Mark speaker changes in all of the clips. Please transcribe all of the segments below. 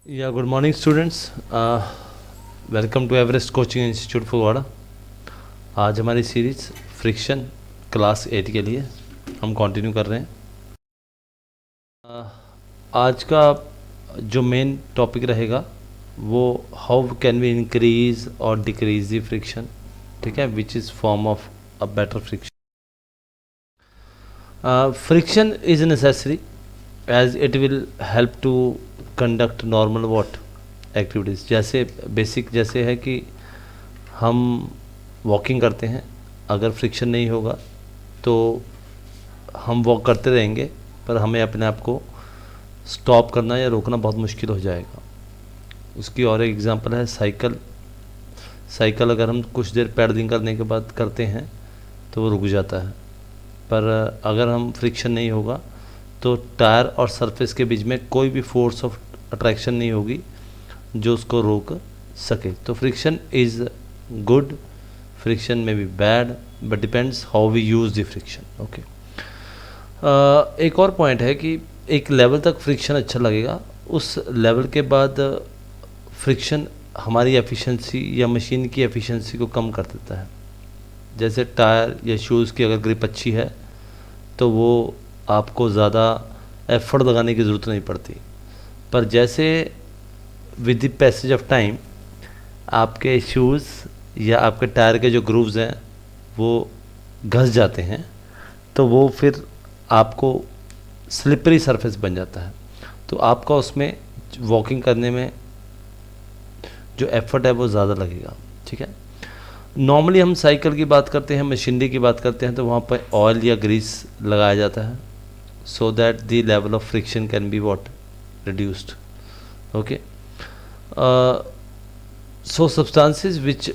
Speaker 1: Yeah, good morning, students. Welcome to Everest Coaching Institute Phagwara. आज हमारी series friction class 8 के लिए हम कंटिन्यू कर रहे हैं। आज का जो मेन टॉपिक रहेगा वो हाउ कैन वी इंक्रीज और डिक्रीज द फ्रिक्शन, ठीक है, which is form of a better friction. Friction is necessary as it will help to conduct normal what activities. जैसे बेसिक जैसे है कि हम वॉकिंग करते हैं, अगर फ्रिक्शन नहीं होगा तो हम वॉक करते रहेंगे पर हमें अपने आप को स्टॉप करना या रोकना बहुत मुश्किल हो जाएगा। उसकी और एक एग्जांपल है साइकिल अगर हम कुछ देर पैडलिंग करने के बाद करते हैं तो वो रुक जाता है, पर अगर हम फ्रिक्शन नहीं होगा तो टायर और सरफेस के बीच में कोई भी फोर्स ऑफ अट्रैक्शन नहीं होगी जो उसको रोक सके। तो friction is good, friction may be bad, but depends how we use the friction. Okay, एक और पॉइंट है कि एक लेवल तक फ्रिक्शन अच्छा लगेगा, उस लेवल के बाद फ्रिक्शन हमारी एफिशिएंसी या मशीन की एफिशिएंसी को कम कर देता है। जैसे टायर या शूज़ की अगर ग्रिप अच्छी है तो वो आपको ज़्यादा एफर्ट लगाने की ज़रूरत नहीं पड़ती, पर जैसे with the passage of time आपके शूज़ या आपके टायर के जो ग्रूव्स हैं वो घस जाते हैं तो वो फिर आपको स्लिपरी सरफेस बन जाता है, तो आपका उसमें वॉकिंग करने में जो एफर्ट है वो ज़्यादा लगेगा। ठीक है, नॉर्मली हम साइकिल की बात करते हैं, मशीनरी की बात करते हैं तो वहाँ पर ऑयल या ग्रीस लगाया जाता है so that the level of friction can be what reduced. Okay, so substances which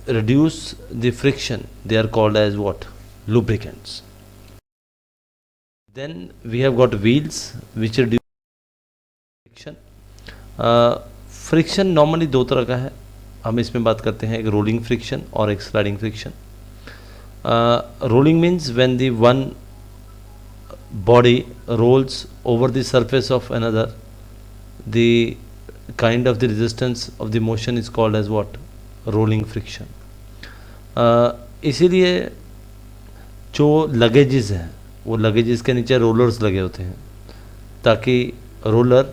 Speaker 1: reduce the friction, they are called as what? Lubricants. Then we have got wheels which reduce friction. Friction normally दो तरह का है, हम इसमें बात करते हैं एक रोलिंग फ्रिक्शन और एक sliding friction. Rolling means when the one body rolls over the surface of another, the kind of the resistance of the motion is called as what? Rolling friction. इसीलिए जो लगेजेस हैं वो luggages के नीचे rollers लगे होते हैं ताकि रोलर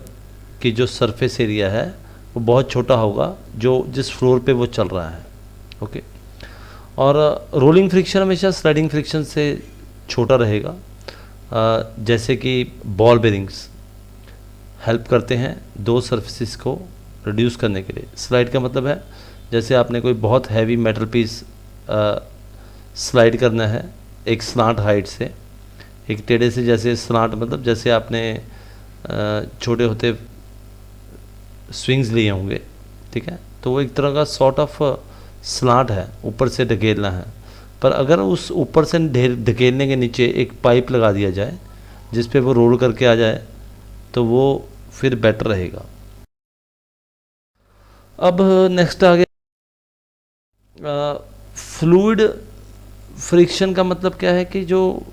Speaker 1: की जो सरफेस एरिया है वो बहुत छोटा होगा जो जिस फ्लोर पे वो चल रहा है। ओके, और रोलिंग फ्रिक्शन हमेशा स्लाइडिंग फ्रिक्शन से छोटा रहेगा। जैसे कि बॉल बेरिंग्स हेल्प करते हैं दो सरफेसिस को रिड्यूस करने के लिए। स्लाइड का मतलब है जैसे आपने कोई बहुत हैवी मेटल पीस स्लाइड करना है एक स्लांट हाइट से, एक टेढ़े से, जैसे स्लांट मतलब जैसे आपने छोटे होते स्विंग्स लिए होंगे, ठीक है, तो वो एक तरह का सॉर्ट ऑफ स्लांट है, ऊपर से ढकेलना है। पर अगर उस ऊपर से ढकेलने के नीचे एक पाइप लगा दिया जाए जिस पे वो रोल करके आ जाए तो वो फिर बेटर रहेगा। अब नेक्स्ट आ गया फ्लूइड फ्रिक्शन का मतलब क्या है कि जो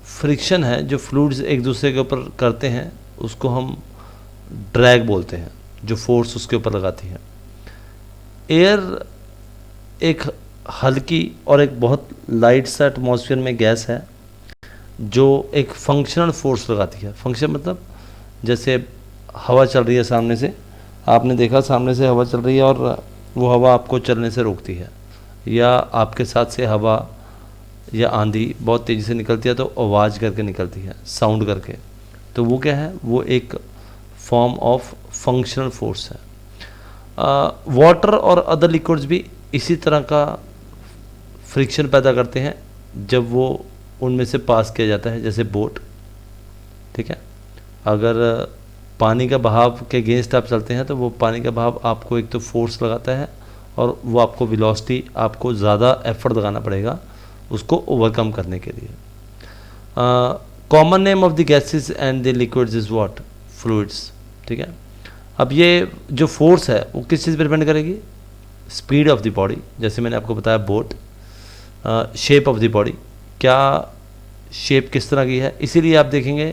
Speaker 1: फ्रिक्शन है, जो फ्लूइड्स एक दूसरे के ऊपर करते हैं उसको हम ड्रैग बोलते हैं, जो फोर्स उसके ऊपर लगाती है। एयर एक हल्की और एक बहुत लाइट सा एटमॉस्फेयर में गैस है जो एक फंक्शनल फोर्स लगाती है। फंक्शन मतलब जैसे हवा चल रही है सामने से, आपने देखा सामने से हवा चल रही है और वो हवा आपको चलने से रोकती है, या आपके साथ से हवा या आंधी बहुत तेज़ी से निकलती है तो आवाज़ करके निकलती है, साउंड करके, तो वो क्या है, वो एक फॉर्म ऑफ फंक्शनल फोर्स है। वाटर और अदर लिक्विड्स भी इसी तरह का फ्रिक्शन पैदा करते हैं जब वो उनमें से पास किया जाता है, जैसे बोट, ठीक है, अगर पानी का बहाव के अगेंस्ट आप चलते हैं तो वो पानी का बहाव आपको एक तो फोर्स लगाता है और वो आपको वेलोसिटी, आपको ज़्यादा एफर्ट लगाना पड़ेगा उसको ओवरकम करने के लिए। Common name of the gases and the liquids is what? Fluids. ठीक है, अब ये जो फोर्स है वो किस चीज़ पर डिपेंड करेगी? स्पीड ऑफ द बॉडी, जैसे मैंने आपको बताया boat. Shape of the body, क्या शेप किस तरह की है, इसीलिए आप देखेंगे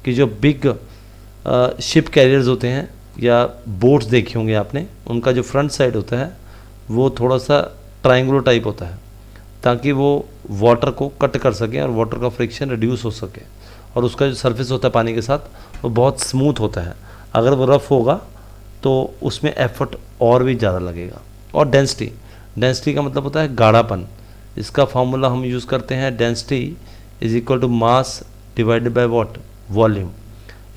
Speaker 1: कि जो बिग शिप कैरियर्स होते हैं या बोट्स देखी होंगे आपने, उनका जो फ्रंट साइड होता है वो थोड़ा सा ट्रायंगुलर टाइप होता है, ताकि वो वाटर को कट कर सके और वाटर का फ्रिक्शन रिड्यूस हो सके, और उसका जो सरफेस होता है पानी के साथ वो बहुत स्मूथ होता है। अगर वो रफ़ होगा तो उसमें एफर्ट और भी ज़्यादा लगेगा। और डेंसिटी का मतलब होता है गाढ़ापन। इसका फॉर्मूला हम यूज़ करते हैं, density is equal to mass divided by what, volume.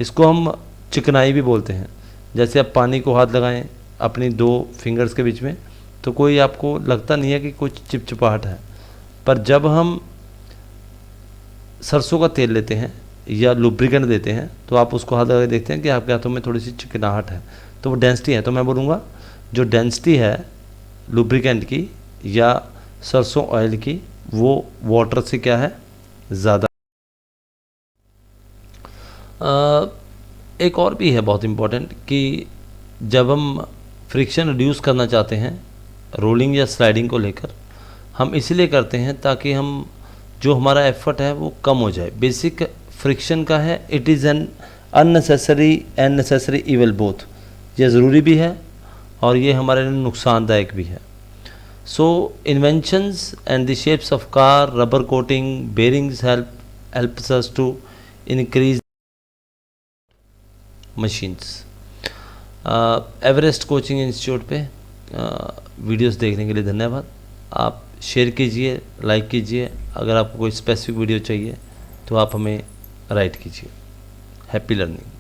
Speaker 1: इसको हम चिकनाई भी बोलते हैं। जैसे आप पानी को हाथ लगाएं अपनी 2 फिंगर्स के बीच में, तो कोई आपको लगता नहीं है कि कुछ चिपचिपाहट है, पर जब हम सरसों का तेल लेते हैं या लुब्रिकेंट देते हैं तो आप उसको हाथ लगा के देखते हैं कि आपके हाथों में थोड़ी सी चिकनाहट है, तो वो डेंसिटी है। तो मैं बोलूँगा जो डेंसिटी है लुब्रिकेंट की या सरसों ऑयल की, वो वाटर से क्या है, ज़्यादा। एक और भी है बहुत इम्पोर्टेंट कि जब हम फ्रिक्शन रिड्यूस करना चाहते हैं रोलिंग या स्लाइडिंग को लेकर, हम इसलिए करते हैं ताकि हम जो हमारा एफर्ट है वो कम हो जाए। बेसिक फ्रिक्शन का है, it is an unnecessary and necessary evil both. ये ज़रूरी भी है और ये हमारे लिए नुकसानदायक भी है। So inventions and the shapes of car, rubber coating, bearings helps us to increase machines. Everest coaching institute पे वीडियोस देखने के लिए धन्यवाद। आप शेयर कीजिए, लाइक कीजिए। अगर आपको कोई स्पेसिफिक वीडियो चाहिए तो आप हमें राइट कीजिए। Happy learning.